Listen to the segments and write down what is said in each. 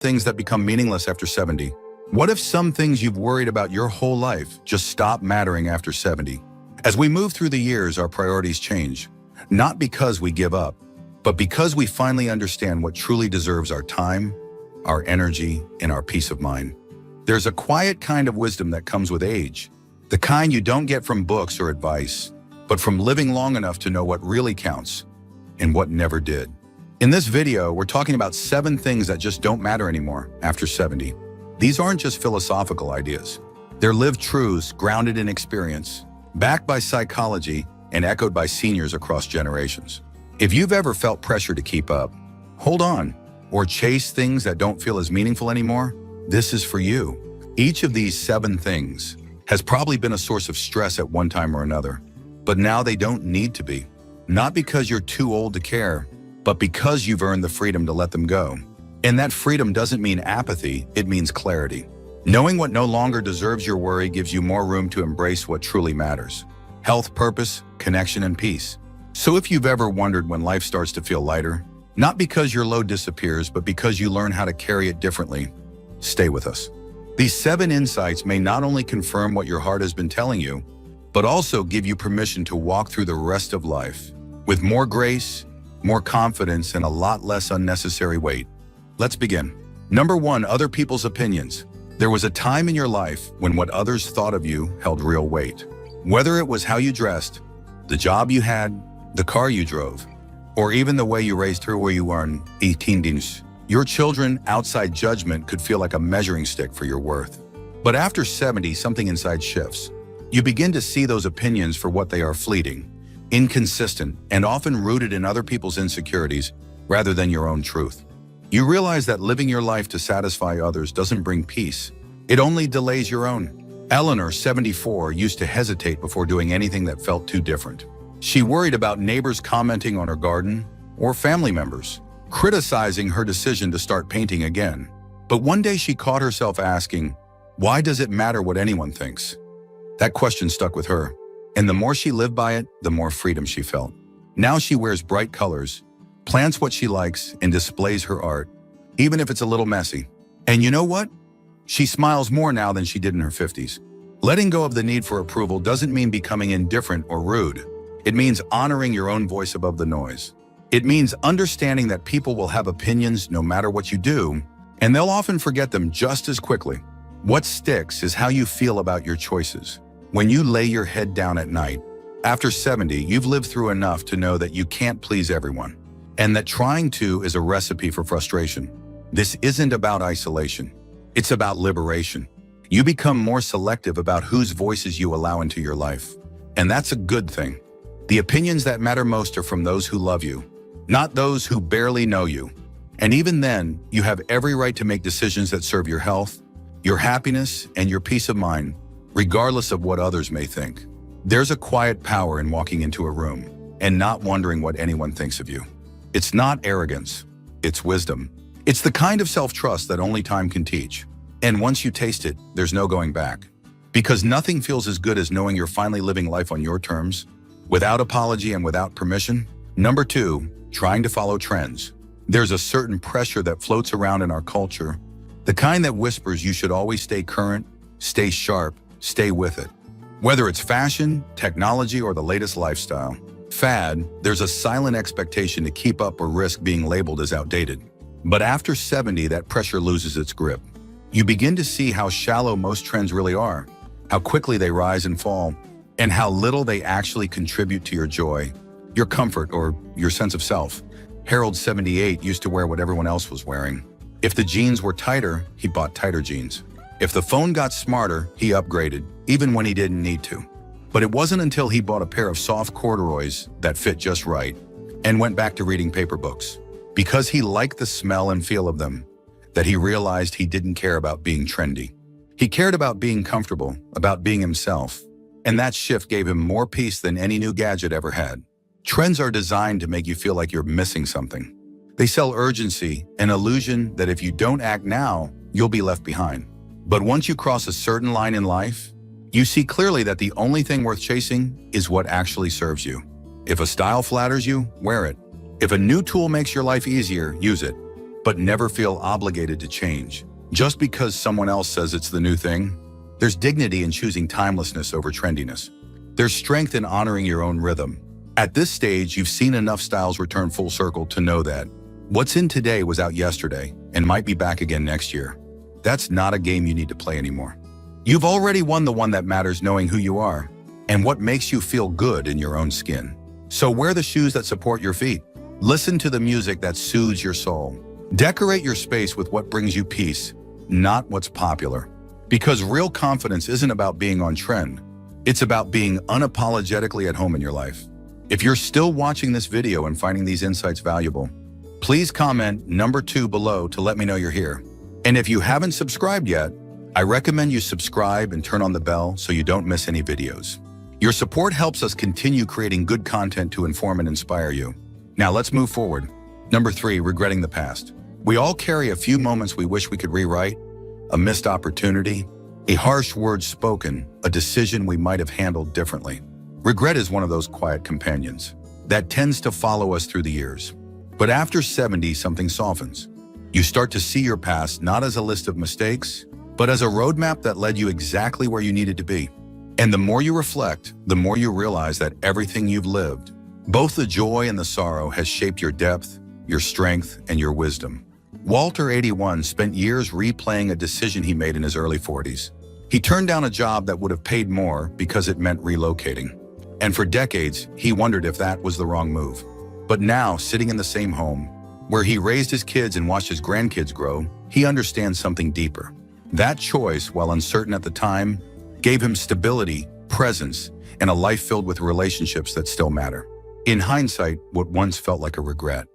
Things that become meaningless after 70. What if some things you've worried about your whole life just stop mattering after 70? As we move through the years, our priorities change. Not because we give up, but because we finally understand what truly deserves our time, our energy, and our peace of mind. There's a quiet kind of wisdom that comes with age, the kind you don't get from books or advice, but from living long enough to know what really counts and what never did. In this video, we're talking about 7 things that just don't matter anymore after 70. These aren't just philosophical ideas. They're lived truths grounded in experience, backed by psychology, and echoed by seniors across generations. If you've ever felt pressure to keep up, hold on, or chase things that don't feel as meaningful anymore, this is for you. Each of these 7 things has probably been a source of stress at one time or another, but now they don't need to be. Not because you're too old to care, but because you've earned the freedom to let them go. And that freedom doesn't mean apathy, it means clarity. Knowing what no longer deserves your worry gives you more room to embrace what truly matters: health, purpose, connection, and peace. So if you've ever wondered when life starts to feel lighter, not because your load disappears, but because you learn how to carry it differently, stay with us. These 7 insights may not only confirm what your heart has been telling you, but also give you permission to walk through the rest of life with more grace, more confidence, and a lot less unnecessary weight. Let's begin. Number 1, other people's opinions. There was a time in your life when what others thought of you held real weight. Whether it was how you dressed, the job you had, the car you drove, or even the way you raised her where you earn 18 dins. Your children, outside judgment could feel like a measuring stick for your worth. But after 70, something inside shifts. You begin to see those opinions for what they are: fleeting, inconsistent, and often rooted in other people's insecurities rather than your own truth. You realize that living your life to satisfy others doesn't bring peace. It only delays your own. Eleanor, 74, used to hesitate before doing anything that felt too different. She worried about neighbors commenting on her garden or family members criticizing her decision to start painting again. But one day she caught herself asking, why does it matter what anyone thinks? That question stuck with her. And the more she lived by it, the more freedom she felt. Now she wears bright colors, plants what she likes, and displays her art, even if it's a little messy. And you know what? She smiles more now than she did in her 50s. Letting go of the need for approval doesn't mean becoming indifferent or rude. It means honoring your own voice above the noise. It means understanding that people will have opinions no matter what you do, and they'll often forget them just as quickly. What sticks is how you feel about your choices. When you lay your head down at night, after 70, you've lived through enough to know that you can't please everyone, and that trying to is a recipe for frustration. This isn't about isolation. It's about liberation. You become more selective about whose voices you allow into your life, and that's a good thing. The opinions that matter most are from those who love you, not those who barely know you. And even then, you have every right to make decisions that serve your health, your happiness, and your peace of mind, regardless of what others may think. There's a quiet power in walking into a room and not wondering what anyone thinks of you. It's not arrogance, it's wisdom. It's the kind of self-trust that only time can teach. And once you taste it, there's no going back. Because nothing feels as good as knowing you're finally living life on your terms, without apology and without permission. Number 2, trying to follow trends. There's a certain pressure that floats around in our culture, the kind that whispers you should always stay current, stay sharp, stay with it. Whether it's fashion, technology, or the latest lifestyle fad, there's a silent expectation to keep up or risk being labeled as outdated. But after 70, that pressure loses its grip. You begin to see how shallow most trends really are, how quickly they rise and fall, and how little they actually contribute to your joy, your comfort, or your sense of self. Harold, 78, used to wear what everyone else was wearing. If the jeans were tighter, he bought tighter jeans. If the phone got smarter, he upgraded, even when he didn't need to. But it wasn't until he bought a pair of soft corduroys that fit just right and went back to reading paper books, because he liked the smell and feel of them, that he realized he didn't care about being trendy. He cared about being comfortable, about being himself, and that shift gave him more peace than any new gadget ever had. Trends are designed to make you feel like you're missing something. They sell urgency, an illusion that if you don't act now, you'll be left behind. But once you cross a certain line in life, you see clearly that the only thing worth chasing is what actually serves you. If a style flatters you, wear it. If a new tool makes your life easier, use it. but never feel obligated to change. Just because someone else says it's the new thing, there's dignity in choosing timelessness over trendiness. There's strength in honoring your own rhythm. At this stage, you've seen enough styles return full circle to know that what's in today was out yesterday and might be back again next year. That's not a game you need to play anymore. You've already won the one that matters, knowing who you are and what makes you feel good in your own skin. So wear the shoes that support your feet. Listen to the music that soothes your soul. Decorate your space with what brings you peace, not what's popular. Because real confidence isn't about being on trend. It's about being unapologetically at home in your life. If you're still watching this video and finding these insights valuable, please comment number 2 below to let me know you're here. And if you haven't subscribed yet, I recommend you subscribe and turn on the bell so you don't miss any videos. Your support helps us continue creating good content to inform and inspire you. Now let's move forward. Number 3, regretting the past. We all carry a few moments we wish we could rewrite, a missed opportunity, a harsh word spoken, a decision we might have handled differently. Regret is one of those quiet companions that tends to follow us through the years. But after 70, something softens. You start to see your past not as a list of mistakes, but as a roadmap that led you exactly where you needed to be. And the more you reflect, the more you realize that everything you've lived, both the joy and the sorrow, has shaped your depth, your strength, and your wisdom. Walter, 81, spent years replaying a decision he made in his early 40s. He turned down a job that would have paid more because it meant relocating. And for decades, he wondered if that was the wrong move. But now, sitting in the same home, where he raised his kids and watched his grandkids grow, he understands something deeper. That choice, while uncertain at the time, gave him stability, presence, and a life filled with relationships that still matter. In hindsight, what once felt like a regret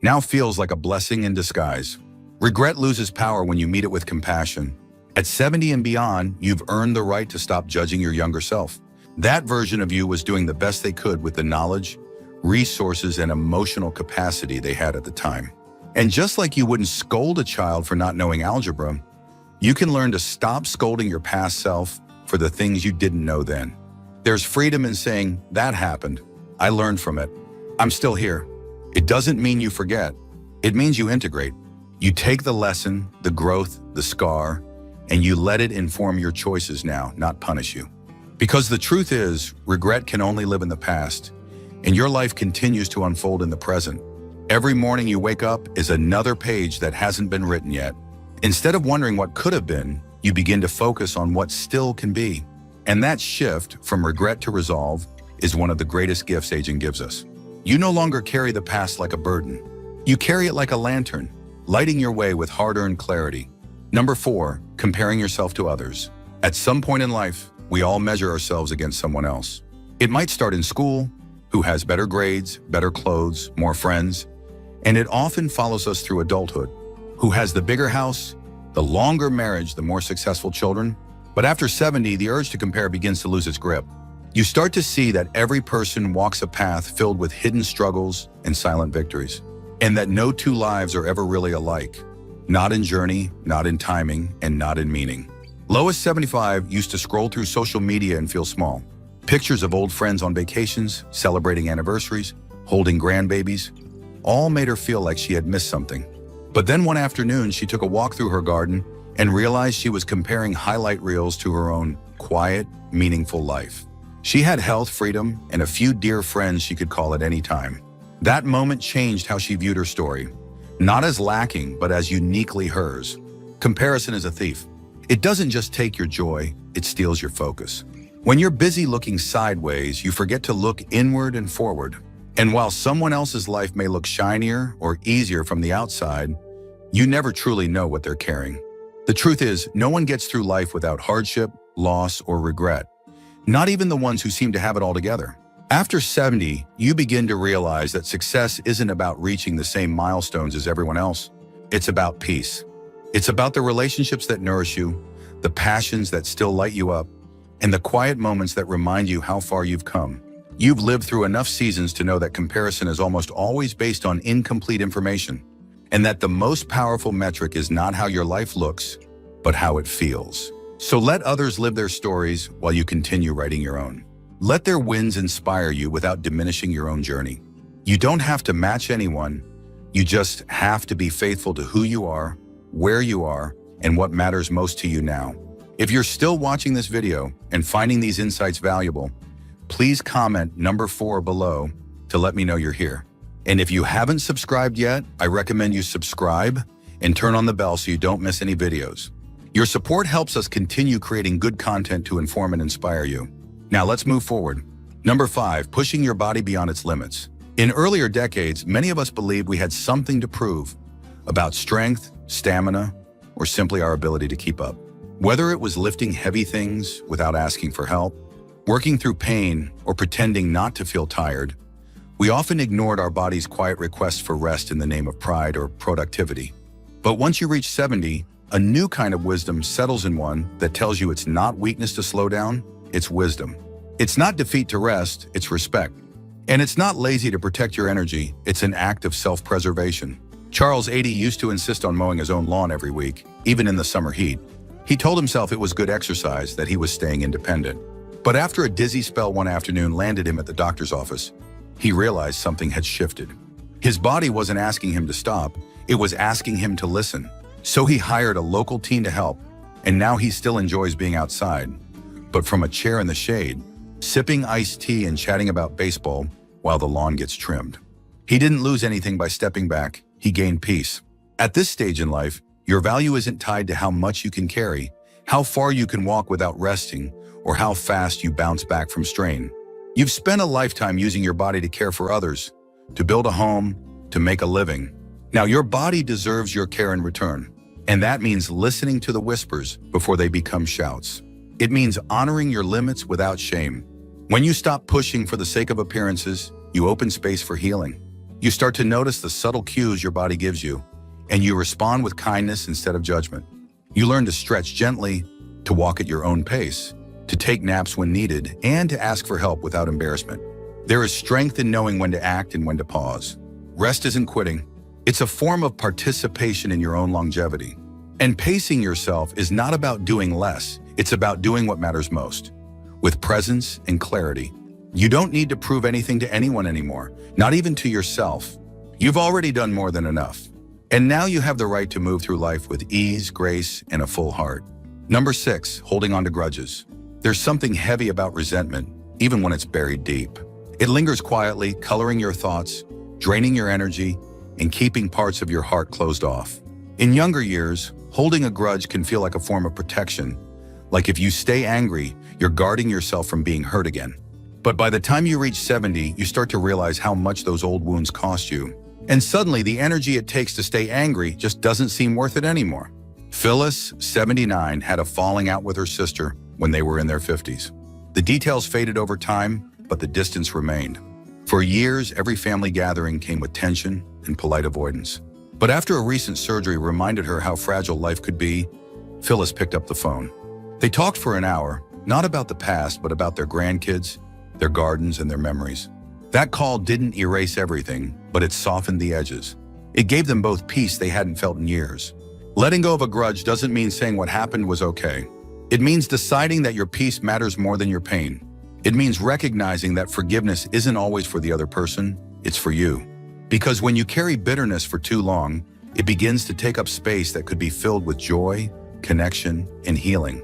now feels like a blessing in disguise. Regret loses power when you meet it with compassion. At 70 and beyond, you've earned the right to stop judging your younger self. That version of you was doing the best they could with the knowledge, resources, and emotional capacity they had at the time. And just like you wouldn't scold a child for not knowing algebra, you can learn to stop scolding your past self for the things you didn't know then. There's freedom in saying, that happened. I learned from it. I'm still here. It doesn't mean you forget. It means you integrate. You take the lesson, the growth, the scar, and you let it inform your choices now, not punish you. Because the truth is, regret can only live in the past, and your life continues to unfold in the present. Every morning you wake up is another page that hasn't been written yet. Instead of wondering what could have been, you begin to focus on what still can be. And that shift from regret to resolve is one of the greatest gifts aging gives us. You no longer carry the past like a burden. You carry it like a lantern, lighting your way with hard-earned clarity. Number 4, comparing yourself to others. At some point in life, we all measure ourselves against someone else. It might start in school, who has better grades, better clothes, more friends, and it often follows us through adulthood, who has the bigger house, the longer marriage, the more successful children. But after 70, the urge to compare begins to lose its grip. You start to see that every person walks a path filled with hidden struggles and silent victories, and that no two lives are ever really alike. Not in journey, not in timing, and not in meaning. Lois, 75, used to scroll through social media and feel small. Pictures of old friends on vacations, celebrating anniversaries, holding grandbabies, all made her feel like she had missed something. But then one afternoon, she took a walk through her garden and realized she was comparing highlight reels to her own quiet, meaningful life. She had health, freedom, and a few dear friends she could call at any time. That moment changed how she viewed her story, not as lacking, but as uniquely hers. Comparison is a thief. It doesn't just take your joy, it steals your focus. When you're busy looking sideways, you forget to look inward and forward. And while someone else's life may look shinier or easier from the outside, you never truly know what they're carrying. The truth is, no one gets through life without hardship, loss, or regret. Not even the ones who seem to have it all together. After 70, you begin to realize that success isn't about reaching the same milestones as everyone else. It's about peace. It's about the relationships that nourish you, the passions that still light you up, and the quiet moments that remind you how far you've come. You've lived through enough seasons to know that comparison is almost always based on incomplete information, and that the most powerful metric is not how your life looks, but how it feels. So let others live their stories while you continue writing your own. Let their wins inspire you without diminishing your own journey. You don't have to match anyone. You just have to be faithful to who you are, where you are, and what matters most to you now. If you're still watching this video and finding these insights valuable, please comment number 4 below to let me know you're here. And if you haven't subscribed yet, I recommend you subscribe and turn on the bell so you don't miss any videos. Your support helps us continue creating good content to inform and inspire you. Now let's move forward. Number 5, pushing your body beyond its limits. In earlier decades, many of us believed we had something to prove about strength, stamina, or simply our ability to keep up. Whether it was lifting heavy things without asking for help, working through pain, or pretending not to feel tired, we often ignored our body's quiet requests for rest in the name of pride or productivity. But once you reach 70, a new kind of wisdom settles in, one that tells you it's not weakness to slow down, it's wisdom. It's not defeat to rest, it's respect. And it's not lazy to protect your energy, it's an act of self-preservation. Charles 80 used to insist on mowing his own lawn every week, even in the summer heat. He told himself it was good exercise, that he was staying independent. But after a dizzy spell one afternoon landed him at the doctor's office, he realized something had shifted. His body wasn't asking him to stop, it was asking him to listen. So he hired a local team to help, and now he still enjoys being outside, but from a chair in the shade, sipping iced tea and chatting about baseball while the lawn gets trimmed. He didn't lose anything by stepping back, he gained peace. At this stage in life, your value isn't tied to how much you can carry, how far you can walk without resting, or how fast you bounce back from strain. You've spent a lifetime using your body to care for others, to build a home, to make a living. Now your body deserves your care in return, and that means listening to the whispers before they become shouts. It means honoring your limits without shame. When you stop pushing for the sake of appearances, you open space for healing. You start to notice the subtle cues your body gives you, and you respond with kindness instead of judgment. You learn to stretch gently, to walk at your own pace, to take naps when needed, and to ask for help without embarrassment. There is strength in knowing when to act and when to pause. Rest isn't quitting. It's a form of participation in your own longevity. And pacing yourself is not about doing less. It's about doing what matters most, with presence and clarity. You don't need to prove anything to anyone anymore, not even to yourself. You've already done more than enough. And now you have the right to move through life with ease, grace, and a full heart. Number 6, holding on to grudges. There's something heavy about resentment, even when it's buried deep. It lingers quietly, coloring your thoughts, draining your energy, and keeping parts of your heart closed off. In younger years, holding a grudge can feel like a form of protection. Like if you stay angry, you're guarding yourself from being hurt again. But by the time you reach 70, you start to realize how much those old wounds cost you. And suddenly, the energy it takes to stay angry just doesn't seem worth it anymore. Phyllis, 79, had a falling out with her sister when they were in their 50s. The details faded over time, but the distance remained. For years, every family gathering came with tension and polite avoidance. But after a recent surgery reminded her how fragile life could be, Phyllis picked up the phone. They talked for an hour, not about the past, but about their grandkids, their gardens, and their memories. That call didn't erase everything, but it softened the edges. It gave them both peace they hadn't felt in years. Letting go of a grudge doesn't mean saying what happened was okay. It means deciding that your peace matters more than your pain. It means recognizing that forgiveness isn't always for the other person, it's for you. Because when you carry bitterness for too long, it begins to take up space that could be filled with joy, connection, and healing.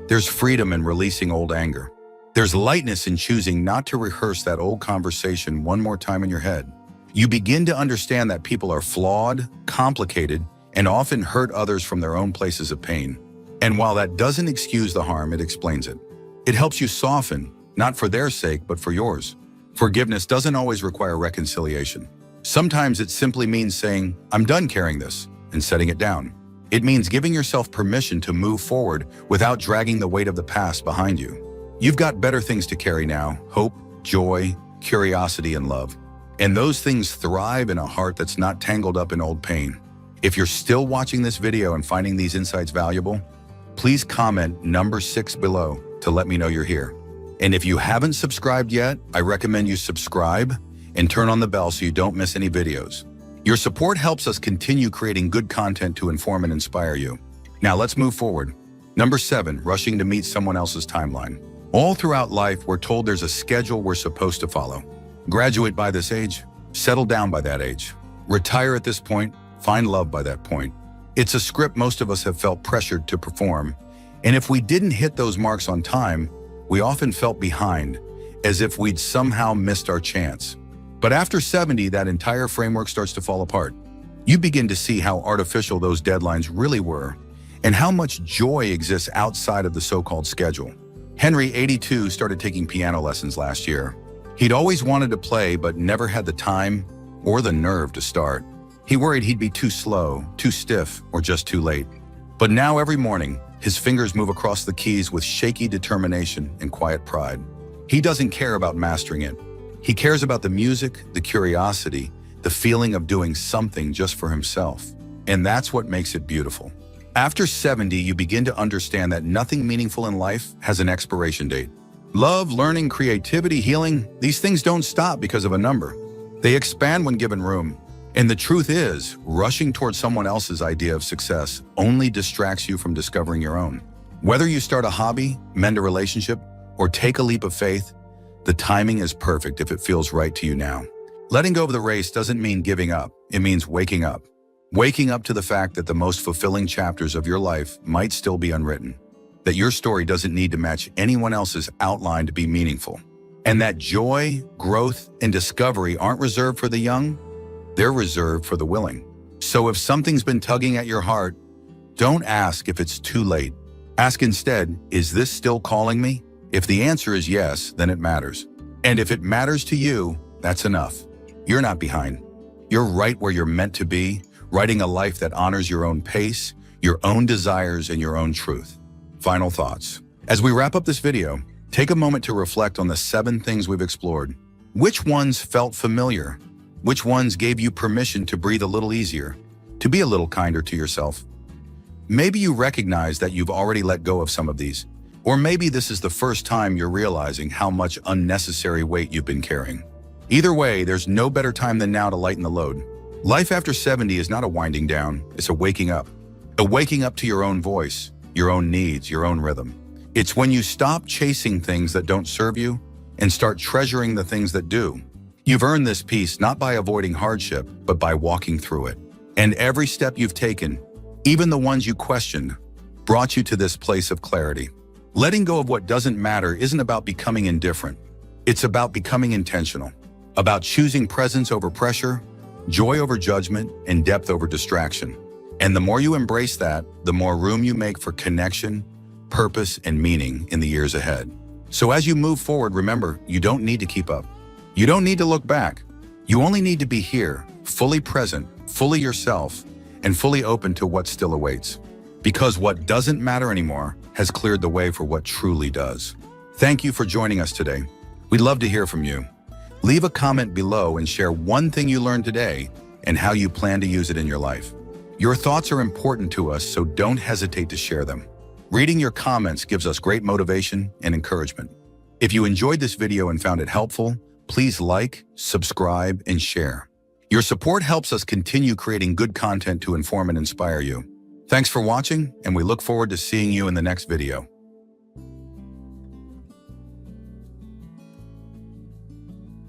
There's freedom in releasing old anger. There's lightness in choosing not to rehearse that old conversation one more time in your head. You begin to understand that people are flawed, complicated, and often hurt others from their own places of pain. And while that doesn't excuse the harm, it explains it. It helps you soften, not for their sake, but for yours. Forgiveness doesn't always require reconciliation. Sometimes it simply means saying, "I'm done carrying this," and setting it down. It means giving yourself permission to move forward without dragging the weight of the past behind you. You've got better things to carry now: hope, joy, curiosity, and love. And those things thrive in a heart that's not tangled up in old pain. If you're still watching this video and finding these insights valuable, please comment number 6 below to let me know you're here. And if you haven't subscribed yet, I recommend you subscribe and turn on the bell so you don't miss any videos. Your support helps us continue creating good content to inform and inspire you. Now let's move forward. Number 7, rushing to meet someone else's timeline. All throughout life, we're told there's a schedule we're supposed to follow. Graduate by this age, settle down by that age, Retire at this point, find love by that point. It's a script most of us have felt pressured to perform, and if we didn't hit those marks on time, we often felt behind, as if we'd somehow missed our chance. But after 70, that entire framework starts to fall apart. You begin to see how artificial those deadlines really were, and how much joy exists outside of the so-called schedule. Henry, 82, started taking piano lessons last year. He'd always wanted to play, but never had the time or the nerve to start. He worried he'd be too slow, too stiff, or just too late. But now every morning, his fingers move across the keys with shaky determination and quiet pride. He doesn't care about mastering it. He cares about the music, the curiosity, the feeling of doing something just for himself. And that's what makes it beautiful. After 70, you begin to understand that nothing meaningful in life has an expiration date. Love, learning, creativity, healing, these things don't stop because of a number. They expand when given room. And the truth is, rushing towards someone else's idea of success only distracts you from discovering your own. Whether you start a hobby, mend a relationship, or take a leap of faith, the timing is perfect if it feels right to you now. Letting go of the race doesn't mean giving up. It means waking up. Waking up to the fact that the most fulfilling chapters of your life might still be unwritten. That your story doesn't need to match anyone else's outline to be meaningful. And that joy, growth, and discovery aren't reserved for the young, they're reserved for the willing. So if something's been tugging at your heart, don't ask if it's too late. Ask instead, is this still calling me? If the answer is yes, then it matters. And if it matters to you, that's enough. You're not behind. You're right where you're meant to be, writing a life that honors your own pace, your own desires, and your own truth. Final thoughts. As we wrap up this video, take a moment to reflect on the 7 things we've explored. Which ones felt familiar? Which ones gave you permission to breathe a little easier, to be a little kinder to yourself? Maybe you recognize that you've already let go of some of these, or maybe this is the first time you're realizing how much unnecessary weight you've been carrying. Either way, there's no better time than now to lighten the load. Life after 70 is not a winding down, it's a waking up. A waking up to your own voice, your own needs, your own rhythm. It's when you stop chasing things that don't serve you and start treasuring the things that do. You've earned this peace not by avoiding hardship, but by walking through it. And every step you've taken, even the ones you questioned, brought you to this place of clarity. Letting go of what doesn't matter isn't about becoming indifferent. It's about becoming intentional, about choosing presence over pressure, joy over judgment, and depth over distraction. And the more you embrace that, the more room you make for connection, purpose, and meaning in the years ahead. So as you move forward, remember, you don't need to keep up. You don't need to look back. You only need to be here, fully present, fully yourself, and fully open to what still awaits. Because what doesn't matter anymore has cleared the way for what truly does. Thank you for joining us today. We'd love to hear from you. Leave a comment below and share one thing you learned today and how you plan to use it in your life. Your thoughts are important to us, so don't hesitate to share them. Reading your comments gives us great motivation and encouragement. If you enjoyed this video and found it helpful, please like, subscribe, and share. Your support helps us continue creating good content to inform and inspire you. Thanks for watching, and we look forward to seeing you in the next video.